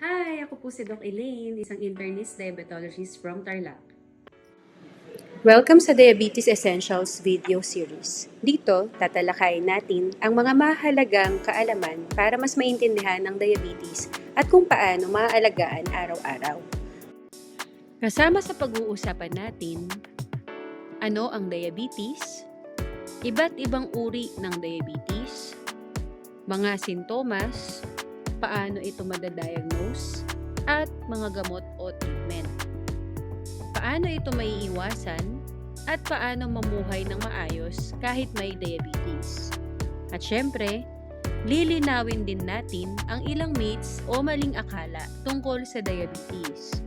Hi! Ako po si Doc Elaine, isang internist diabetologist from Tarlac. Welcome sa Diabetes Essentials video series. Dito, tatalakayin natin ang mga mahalagang kaalaman para mas maintindihan ng diabetes at kung paano maaalagaan araw-araw. Kasama sa pag-uusapan natin, ano ang diabetes? Iba't ibang uri ng diabetes, mga sintomas, paano ito madadiagnose, at mga gamot o treatment. Paano ito maiiwasan at paano mamuhay ng maayos kahit may diabetes. At syempre, lilinawin din natin ang ilang myths o maling akala tungkol sa diabetes.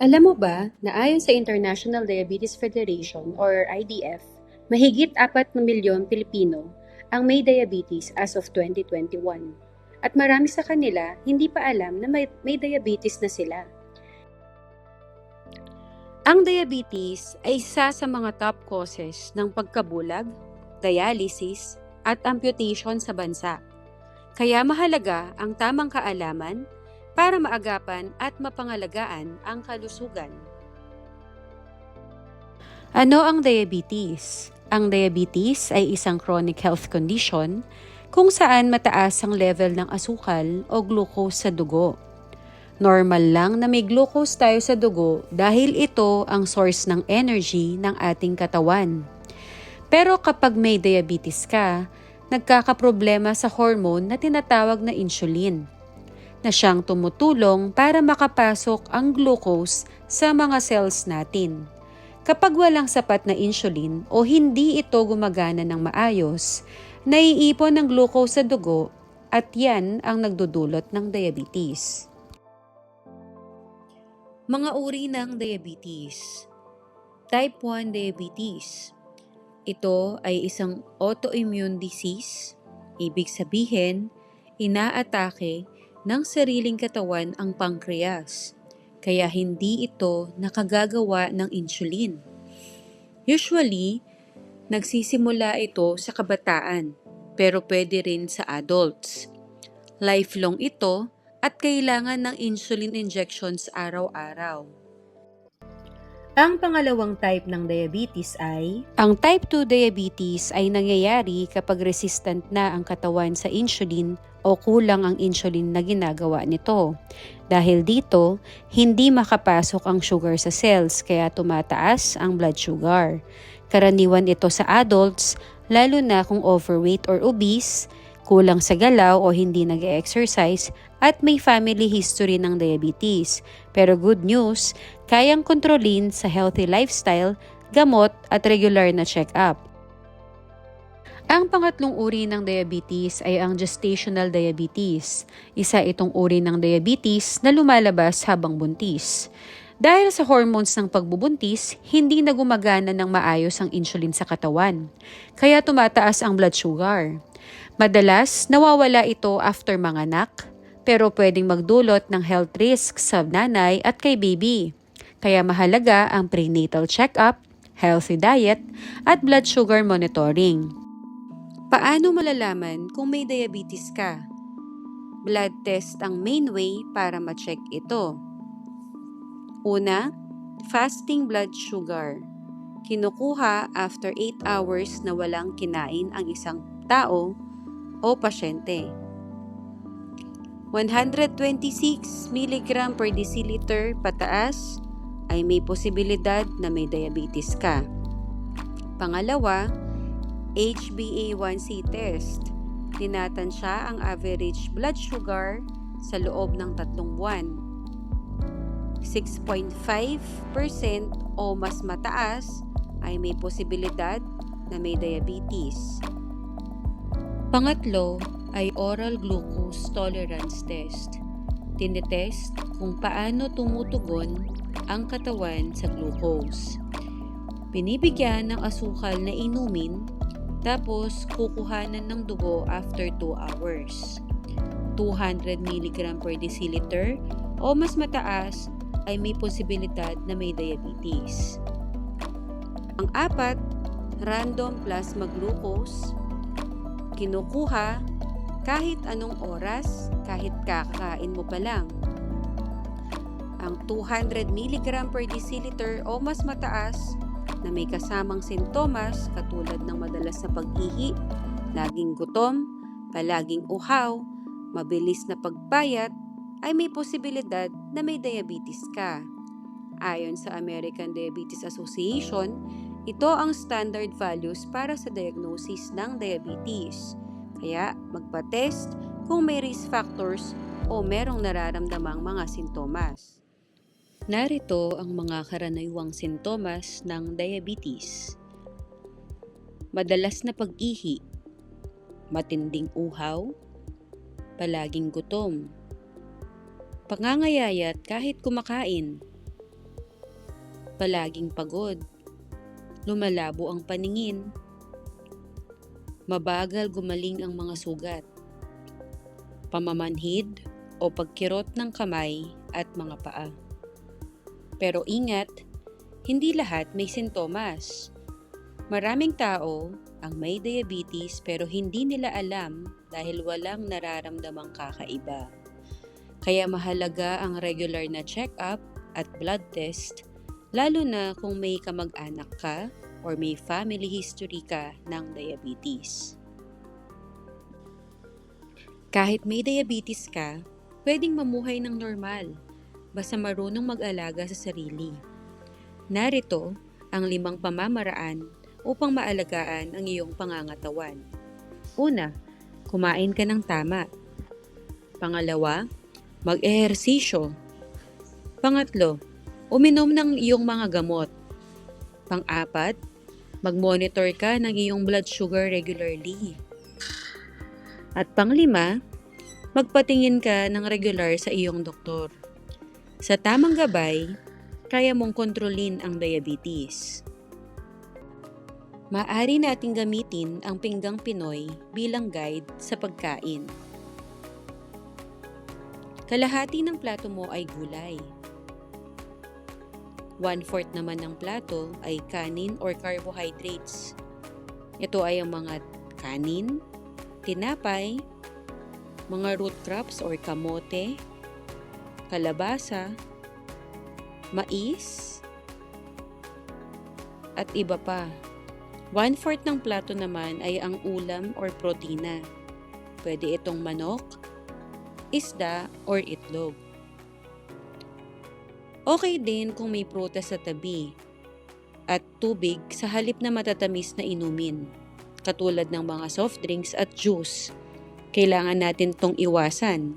Alam mo ba na ayon sa International Diabetes Federation or IDF, mahigit 4 na milyon Pilipino ang may diabetes as of 2021. At marami sa kanila hindi pa alam na may diabetes na sila. Ang diabetes ay isa sa mga top causes ng pagkabulag, dialysis, at amputation sa bansa. Kaya mahalaga ang tamang kaalaman para maagapan at mapangalagaan ang kalusugan. Ano ang diabetes? Ang diabetes ay isang chronic health condition kung saan mataas ang level ng asukal o glucose sa dugo. Normal lang na may glucose tayo sa dugo dahil ito ang source ng energy ng ating katawan. Pero kapag may diabetes ka, nagkakaproblema sa hormone na tinatawag na insulin, na siyang tumutulong para makapasok ang glucose sa mga cells natin. Kapag walang sapat na insulin o hindi ito gumagana ng maayos, naiipon ng glucose sa dugo at yan ang nagdudulot ng diabetes. Mga uri ng diabetes. Type 1 diabetes. Ito ay isang autoimmune disease. Ibig sabihin, inaatake ng sariling katawan ang pancreas, kaya hindi ito nakagagawa ng insulin. Usually, nagsisimula ito sa kabataan, pero pwede rin sa adults. Lifelong ito at kailangan ng insulin injections araw-araw. Ang pangalawang type ng diabetes ay, ang type 2 diabetes ay nangyayari kapag resistant na ang katawan sa insulin o kulang ang insulin na ginagawa nito. Dahil dito, hindi makapasok ang sugar sa cells kaya tumataas ang blood sugar. Karaniwan ito sa adults, lalo na kung overweight or obese, kulang sa galaw o hindi nag-exercise at may family history ng diabetes. Pero good news, kayang kontrolin sa healthy lifestyle, gamot at regular na check-up. Ang pangatlong uri ng diabetes ay ang gestational diabetes. Isa itong uri ng diabetes na lumalabas habang buntis. Dahil sa hormones ng pagbubuntis, hindi na gumagana ng maayos ang insulin sa katawan. Kaya tumataas ang blood sugar. Madalas, nawawala ito after manganak, pero pwedeng magdulot ng health risks sa nanay at kay baby. Kaya mahalaga ang prenatal check-up, healthy diet, at blood sugar monitoring. Paano malalaman kung may diabetes ka? Blood test ang main way para ma-check ito. Una, fasting blood sugar. Kinukuha after 8 hours na walang kinain ang isang tao o pasyente. 126 mg per deciliter pataas ay may posibilidad na may diabetes ka. Pangalawa, HbA1c test. Tinatansya ang average blood sugar sa loob ng 3 buwan. 6.5% o mas mataas ay may posibilidad na may diabetes. Pangatlo ay oral glucose tolerance test. Tinetest kung paano tumutugon ang katawan sa glucose. Binibigyan ng asukal na inumin, tapos kukuhanan ng dugo after 2 hours. 200 mg per deciliter o mas mataas ay may posibilidad na may diabetes. Ang apat, random plasma glucose. Kinukuha kahit anong oras, kahit kakakain mo pa lang. Ang 200 mg per deciliter o mas mataas na may kasamang sintomas katulad ng madalas na pag-ihi, laging gutom, palaging uhaw, mabilis na pagpayat, ay may posibilidad na may diabetes ka. Ayon sa American Diabetes Association, ito ang standard values para sa diagnosis ng diabetes. Kaya magpa-test kung may risk factors o merong nararamdamang mga sintomas. Narito ang mga karaniwang sintomas ng diabetes. Madalas na pag-ihi, matinding uhaw, palaging gutom, pangangayayat kahit kumakain, palaging pagod, lumalabo ang paningin, mabagal gumaling ang mga sugat, pamamanhid o pagkirot ng kamay at mga paa. Pero ingat, hindi lahat may sintomas. Maraming tao ang may diabetes pero hindi nila alam dahil walang nararamdamang kakaiba. Kaya mahalaga ang regular na check-up at blood test, lalo na kung may kamag-anak ka or may family history ka ng diabetes. Kahit may diabetes ka, pwedeng mamuhay ng normal, basta marunong mag-alaga sa sarili. Narito ang 5 pamamaraan upang maalagaan ang iyong pangangatawan. Una, kumain ka ng tama. Pangalawa, mag-ehersisyo. Pangatlo, uminom ng iyong mga gamot. Pang-apat, mag-monitor ka ng iyong blood sugar regularly. At pang-5, magpatingin ka ng regular sa iyong doktor. Sa tamang gabay, kaya mong kontrolin ang diabetes. Maaari nating gamitin ang pinggang Pinoy bilang guide sa pagkain. Kalahati ng plato mo ay gulay. 1/4 naman ng plato ay kanin or carbohydrates. Ito ay ang mga kanin, tinapay, mga root crops or kamote, kalabasa, mais, at iba pa. 1/4 ng plato naman ay ang ulam or protina. Pwede itong manok, isda, or itlog. Okay din kung may prutas sa tabi at tubig sa halip na matatamis na inumin, katulad ng mga soft drinks at juice. Kailangan natin tong iwasan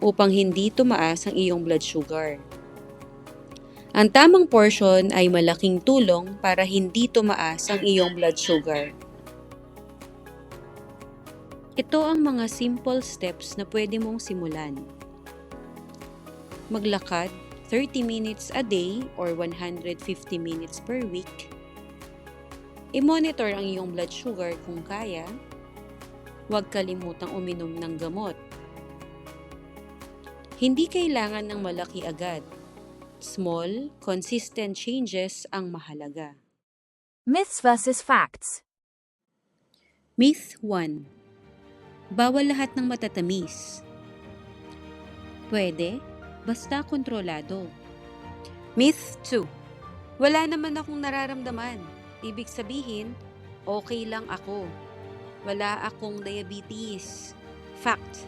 upang hindi tumaas ang iyong blood sugar. Ang tamang portion ay malaking tulong para hindi tumaas ang iyong blood sugar. Ito ang mga simple steps na pwede mong simulan. Maglakad 30 minutes a day or 150 minutes per week. I-monitor ang iyong blood sugar kung kaya. Huwag kalimutang uminom ng gamot. Hindi kailangan ng malaki agad. Small, consistent changes ang mahalaga. Myths versus facts. Myth 1. Bawal lahat ng matatamis. Pwede, basta kontrolado. Myth 2. Wala naman akong nararamdaman. Ibig sabihin, okay lang ako. Wala akong diabetes. Fact.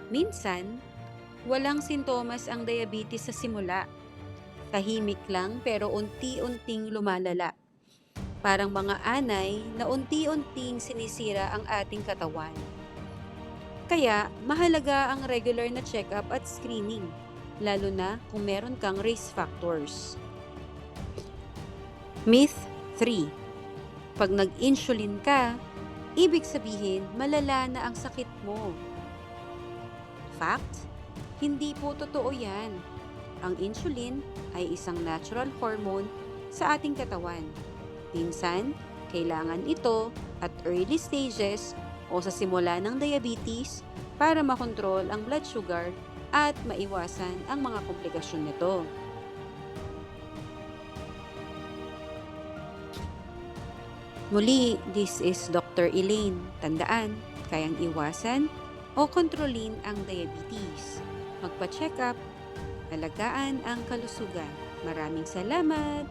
Minsan, walang sintomas ang diabetes sa simula. Tahimik lang pero unti-unting lumalala. Parang mga anay na unti-unting sinisira ang ating katawan. Kaya, mahalaga ang regular na check-up at screening, lalo na kung meron kang risk factors. Myth 3. Pag nag-insulin ka, ibig sabihin malala na ang sakit mo. Fact? Hindi po totoo yan. Ang insulin ay isang natural hormone sa ating katawan. Minsan, kailangan ito at early stages o sa simula ng diabetes para makontrol ang blood sugar at maiwasan ang mga komplikasyon nito. Muli, this is Dr. Elaine. Tandaan, kayang iwasan o kontrolin ang diabetes. Magpa-check up, alagaan ang kalusugan. Maraming salamat!